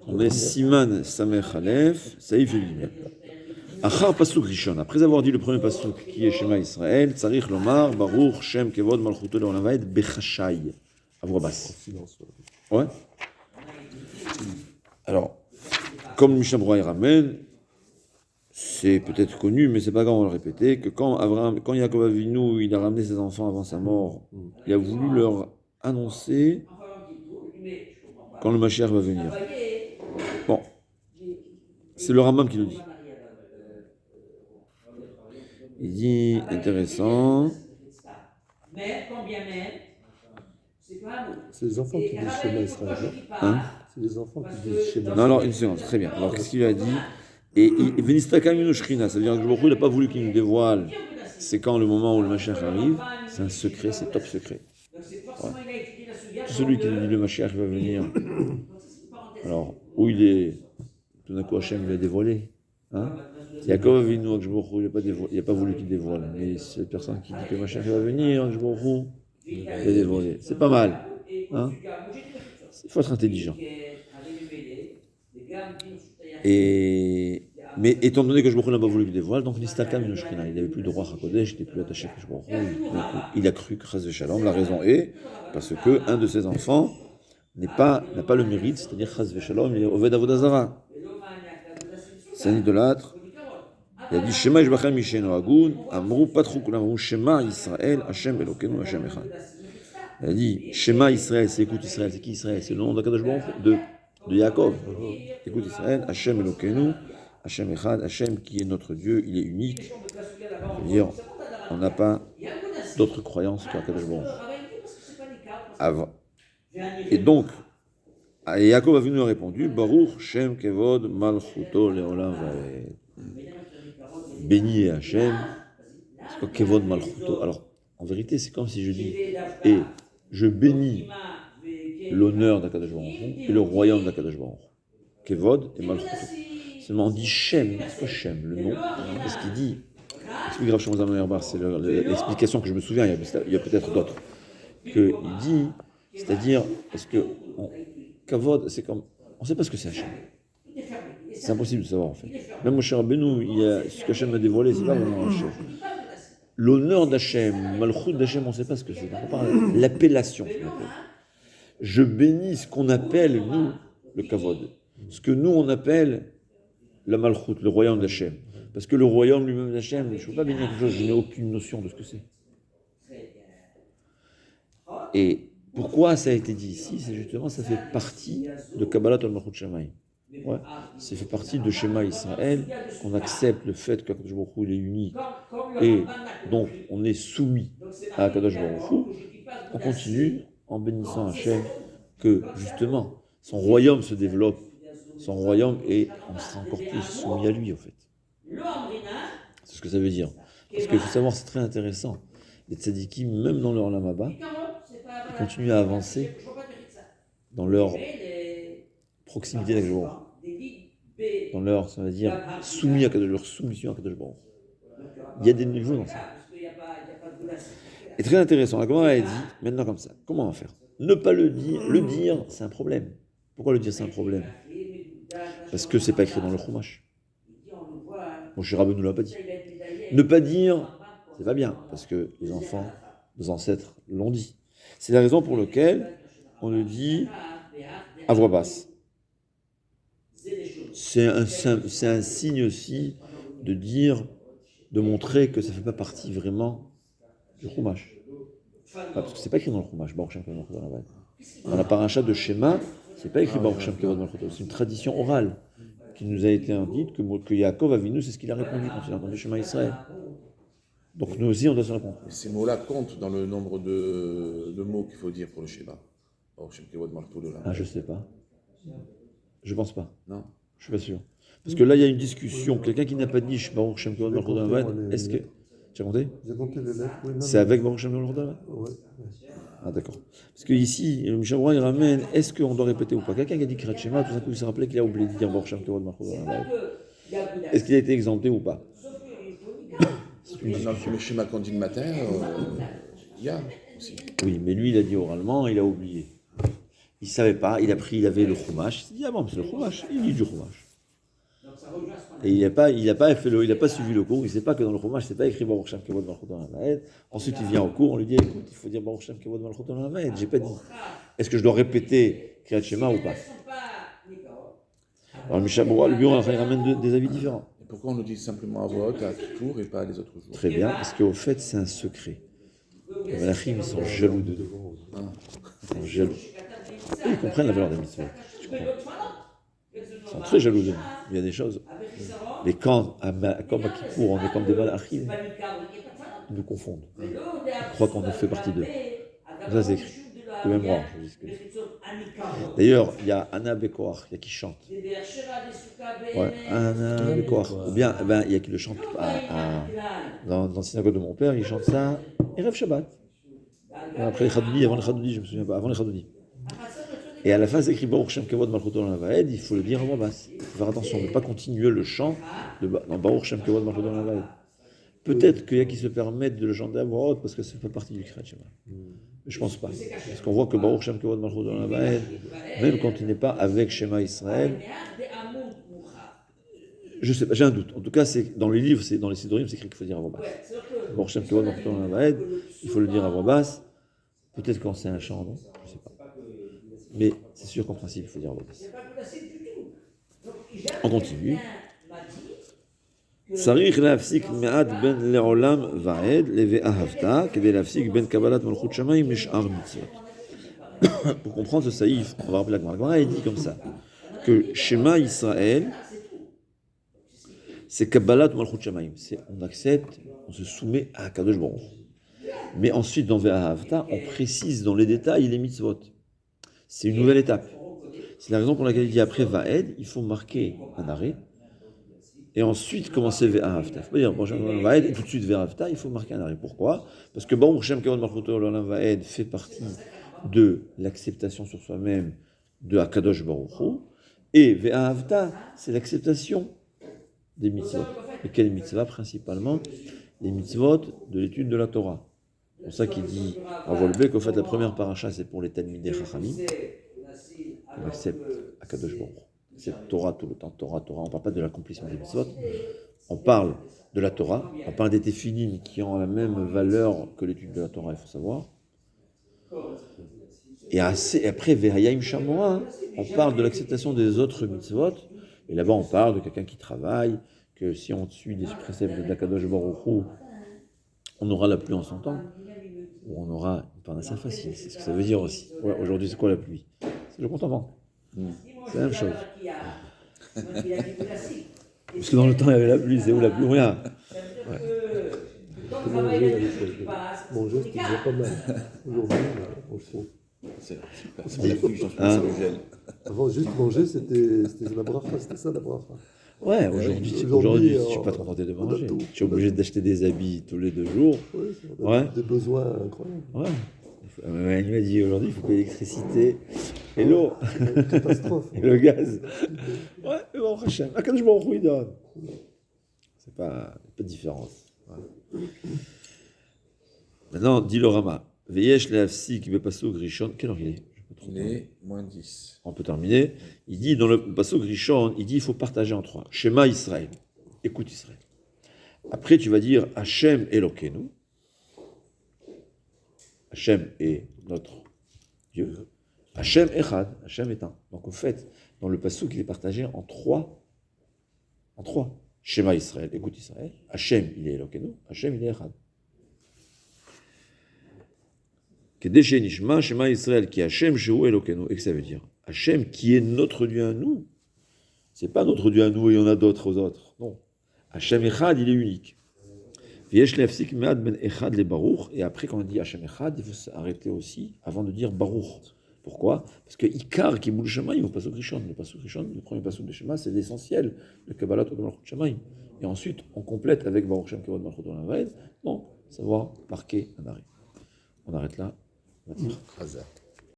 On est Siman Samer Aleph, Saïf et Bim. Achar Pasuk Rishon. Après avoir dit le premier Pasuk qui est Shema Israël, Tzarich Lomar, Baruch, Shem, Kevod, Malchuto, Leolam Vaed, Bechashai. À voix basse. Ouais. Alors, comme le Mishnah Berurah ramène, c'est peut-être connu, mais c'est pas grave, on va le répéter, que quand Yaakov Avinu, il a ramené ses enfants avant sa mort, il a voulu leur annoncer quand le Mashiach va venir. Bon, c'est le Rambam qui le dit. Il dit, intéressant. C'est les enfants qui disent Shema Israël. Hein? C'est les enfants qui disent Shema Israël. Non, alors, une seconde, très bien. Alors, qu'est-ce qu'il a dit? Et Venistaka Minu Shrina, c'est-à-dire que le Baruch Hu, il n'a pas voulu qu'il nous dévoile. C'est quand le moment où le Mashiach arrive, c'est un secret, c'est top secret. Ouais. Tout celui qui nous dit le Mashiach va venir, alors, où il est, tout d'un coup Hachem lui a dévoilé. Hein? Yaakov Avinu, il n'a pas voulu qu'il dévoile. Mais cette personne qui dit que le Mashiach va venir, il a dévoilé. C'est pas mal. Hein? Il faut être intelligent. Mais étant donné que Shbochou n'a pas voulu qu'il dévoile, donc Nistakam il n'avait plus de roi Hakodesh, il n'était plus attaché à Shbochou. Il a cru que Chas Veshalom, la raison est parce que un de ses enfants n'a pas le mérite, c'est-à-dire Chas Veshalom, il est Oved Avodazara. C'est un idolâtre. Il a dit Shema Yishbachem Mishenu Agun, Amrou Patrou Kulam, Shema Israël, Hashem Elokenu, Hashem Echad. Il a dit Shema Israël, c'est écoute Israël, c'est qui Israël? C'est le nom d'Akadosh Baruch Hu, de Yaakov. Écoute Israël, Hashem Elokenu, Hashem Echad, Hashem qui est notre Dieu, il est unique. C'est-à-dire, on n'a pas d'autres croyances qu'Akadosh Baruch Hu. Et donc, Yaakov a venu répondu Baruch Shem Kevod Malchuto Leolam Vaed. Béni est Hashem, c'est quoi Kevod Malchuto? Alors, en vérité, c'est comme si je dis et je bénis l'honneur d'Akadosh Baruch Hu et le royaume d'Akadosh Baruch Hu. Kevod et Malchuto. Seulement on dit Shem, c'est quoi Shem, le nom? Qu'est-ce qu'il dit? Explique Rav Shlomo Zalman Auerbach, c'est l'explication que je me souviens, il y a peut-être d'autres. Qu'il dit, c'est-à-dire, parce que Kavod, c'est comme, on ne sait pas ce que c'est Hashem. C'est impossible de savoir en fait. Même Moshe Rabbeinu, ce qu'Hachem a dévoilé, c'est pas vraiment Hashem. L'honneur d'Hachem, Malchut d'Hachem, on ne sait pas ce que c'est. On parle de l'appellation. Je bénis ce qu'on appelle, nous, le Kavod. Ce que nous, on appelle la Malchut, le royaume d'Hachem. Parce que le royaume lui-même d'Hachem, je ne peux pas bénir quelque chose, je n'ai aucune notion de ce que c'est. Et pourquoi ça a été dit ici? C'est justement, ça fait partie de Kabbalat al-Malchut Shemaï. Ouais. Ça fait partie de Shema Israël, qu'on accepte le fait qu'Akadosh Baruch Hu il est unique, et donc on est soumis à Akadosh Baruch Hu. On continue en bénissant Hachem que justement son royaume se développe, son royaume, et on sera encore plus soumis à lui en fait. C'est ce que ça veut dire. Parce qu'il faut savoir, c'est très intéressant. Les tzadikim, même dans leur lamaba, ils continuent à avancer dans leur proximité avec Akadosh Baruch Hu, dans leur, ça veut dire, soumis à leur soumission à Akadosh Baruch Hu. Il y a des niveaux dans ça. Et très intéressant, la Gemara a dit, maintenant comme ça, comment on va faire? Ne pas le dire, c'est un problème. Pourquoi le dire, c'est un problème? Parce que c'est pas écrit dans le Chumash. Moshe Rabbeinu ne l'a pas dit. Ne pas dire, c'est pas bien, parce que les enfants, nos ancêtres l'ont dit. C'est la raison pour laquelle on le dit à voix basse. C'est un signe aussi de dire, de montrer que ça ne fait pas partie vraiment du Chumash. Parce que c'est pas écrit dans le Chumash, Baruch Shem Kevod Malchuto Leolam Vaed. Dans la paracha de Shema, c'est pas écrit Baruch Shem Kevod Malchuto, c'est une tradition orale qui nous a été indiquée que Yaakov Avinu, c'est ce qu'il a répondu quand il a entendu Shema Israël. Donc nous aussi, on doit se répondre. Et ces mots-là comptent dans le nombre de mots qu'il faut dire pour le Shema. Baruch Shem Kevod Malchuto Leolam Vaed. Ah, je sais pas. Je pense pas. Non. Je suis pas sûr. Parce que là, il y a une discussion. Quelqu'un qui n'a pas dit Baruch Shem Kevod Malchuto Leolam Vaed, est-ce que... Tu as compté? J'ai compté les lettres. Oui, c'est avec Baruch Shem Kevod Malchuto Leolam Vaed? Ouais. Ah, d'accord. Parce que ici, le Mishnah Berurah, il ramène, est-ce qu'on doit répéter ou pas? Quelqu'un qui a dit Kirat Shema, tout d'un coup, il s'est rappelé qu'il a oublié de dire Baruch Shem Kevod Malchuto Leolam Vaed. Est-ce qu'il a été exempté ou pas? Dans le Shema qu'on dit le matin, il y a aussi. Oui, mais lui, il a dit oralement, il a oublié. il ne savait pas, il avait le chumash, il s'est dit, ah bon, c'est le chumash, il lit du chumash. Et il n'a pas suivi le cours, il ne sait pas que dans le chumash, c'est pas écrit Baruch Shem Kevod Malchut Olam Vaed. Ensuite, il vient au cours, on lui dit, écoute, il faut dire Baruch Shem Kevod Malchut Olam Vaed. J'ai pas dit, est-ce que je dois répéter Kriyat Shema ou pas? Alors, Mishnah Berurah, le bureau, il ramène des avis différents. Et pourquoi on nous dit simplement à voix haute à tout tour et pas les autres jours? Très bien, parce qu'au fait, c'est un secret. Les Malachim, ils sont jaloux de nous. Ils sont jaloux. Et ils comprennent la valeur des mitzvot. Tu comprends? Ils sont très jaloux de nous. Il y a des choses. Mais quand, comme à Kippour, on est comme des Malachim, ils nous confondent. Ils croient qu'on en fait partie d'eux. Ça, c'est écrit. Le même roi, je vous dis. D'ailleurs, il y a Anna Bekoach, il y a qui chante. Ouais, Anna Bekoach. Ou bien, il y a qui le chante dans la synagogue de mon père, il chante ça, Erev Shabbat. Après les Chadouni, avant les Chadouni, je me souviens pas, avant les Chadouni. Et à la fin, c'est écrit Baruch Shem Kevod Malchut Olam Vaed, il faut le dire à voix basse. Il faut faire attention de ne pas continuer le chant dans Baruch Shem Kevod Malchut Olam Vaed. Peut-être qu'il y a qui se permettent de le chanter à voix haute parce que ça fait partie du Kriyat Shema. Mais je ne pense pas. Parce qu'on voit que Baruch Shem Kevod Malchut Olam Vaed, même quand il n'est pas avec Shema Israël, je sais pas, j'ai un doute. En tout cas, c'est dans les livres, dans les Sidorim, c'est écrit qu'il faut dire à voix basse. Baruch Shem Kevod Malchut Olam Vaed, il faut le dire à voix basse. Peut-être quand c'est un chant, non? Je ne sais pas. Mais c'est sûr qu'en principe, il faut dire à voix basse. On continue. צריך להפסיק מעט בין לעולם ועד ל"ואהבת", כדי להפסיק בין קבלת מלכות שמיים לשאר מצוות. Pour comprendre ce saïf, on va rappeler la Gemara, il dit comme ça, que Shema Israël, c'est Kabbalat Malchut Shamaim. On accepte, on se soumet à Kadosh Baruch. Mais ensuite, dans Ve'ahavta, on précise dans les détails les mitzvot. C'est une nouvelle étape. C'est la raison pour laquelle il dit après Va'ed, il faut marquer un arrêt. Et ensuite, commencer Ve'ahavta. Il ne faut pas dire bon, Va'ed et tout de suite Ve'ahavta, il faut marquer un arrêt. Pourquoi? Parce que Baruch Shem Kevod Malchut Olam Vaed fait partie de l'acceptation sur soi-même de Akadosh Baruch Hu. Et Ve'ahavta, c'est l'acceptation des mitzvot. Et quelles mitzvot? Principalement les mitzvot de l'étude de la Torah. C'est pour ça qu'il dit à Volbeck qu'au fait la première paracha c'est pour les Talmidei Chachamim. On accepte Akadosh Baruch Hu. C'est Torah tout le temps, Torah. On ne parle pas de l'accomplissement des mitzvot. On parle de la Torah. On parle des Tefilin qui ont la même valeur que l'étude de la Torah, il faut savoir. Et après, Ve'hayim Shamoa, on parle de l'acceptation des autres mitzvot. Et là-bas, on parle de quelqu'un qui travaille, que si on suit les préceptes de l'Akadosh Baruch Hu, on aura la pluie en son temps, ou on aura une parnassa facile. C'est ce que ça veut dire aussi. Ouais, aujourd'hui, c'est quoi la pluie? C'est le compte en banque. C'est la même chose. Parce que dans le temps, il y avait la pluie, c'est où la pluie? Rien. Ouais. Manger, c'était déjà pas mal. Aujourd'hui, on le fait. C'est magnifique, je pense que c'est le gel. Avant, juste manger, c'était la bracha, c'était ça la bracha. Ouais, aujourd'hui, je ne suis pas trop tenté de manger. Je suis obligé d'acheter des habits tous les 2 jours. Oui, on a des besoins incroyables. Ouais. Il m'a dit aujourd'hui, il faut payer l'électricité et l'eau. Catastrophe. Et le gaz. Ouais, mais bon, Hachem, Akadosh Baruch Hu, il donne. C'est pas de différence. Ouais. Maintenant, dit le Rama. Veyesh le'afsik bepasuk rishon. Quelle heure il est? Il est moins 10. On peut terminer. Il dit dans le pasuk rishon, il dit il faut partager en 3. Shema Israël. Écoute Israël. Après, tu vas dire Hachem Elokeinu. Hachem est notre Dieu. Hachem Echad. Hachem est un. Donc, au fait, dans le pasuk, il est partagé en 3. En 3. Shema Israël. Écoute Israël. Hachem, il est Elokeinu. Hachem, il est Echad. Kedeshe Nishma, Shema Israël, qui est Hachem, Shehu Elokeinu. Et que ça veut dire Hachem, qui est notre Dieu à nous. C'est pas notre Dieu à nous et il y en a d'autres aux autres. Non. Hachem Echad, il est unique. V'yesh le'afsik me'ad ben Echad le Baruch. Et après, quand on dit Hachem Echad, il faut s'arrêter aussi avant de dire Baruch. Pourquoi? Parce que Ikar, qui boule le Shema, il ne va pas sur Rishon. Le pasuk Rishon, le premier pasuk de Shema, c'est l'essentiel de Kabbalat de Malchut Shamaim. Et ensuite, on complète avec Baruch Shem Kevod Malchut Olam Vaed. Non, savoir marquer un arrêt. On arrête là. On va dire.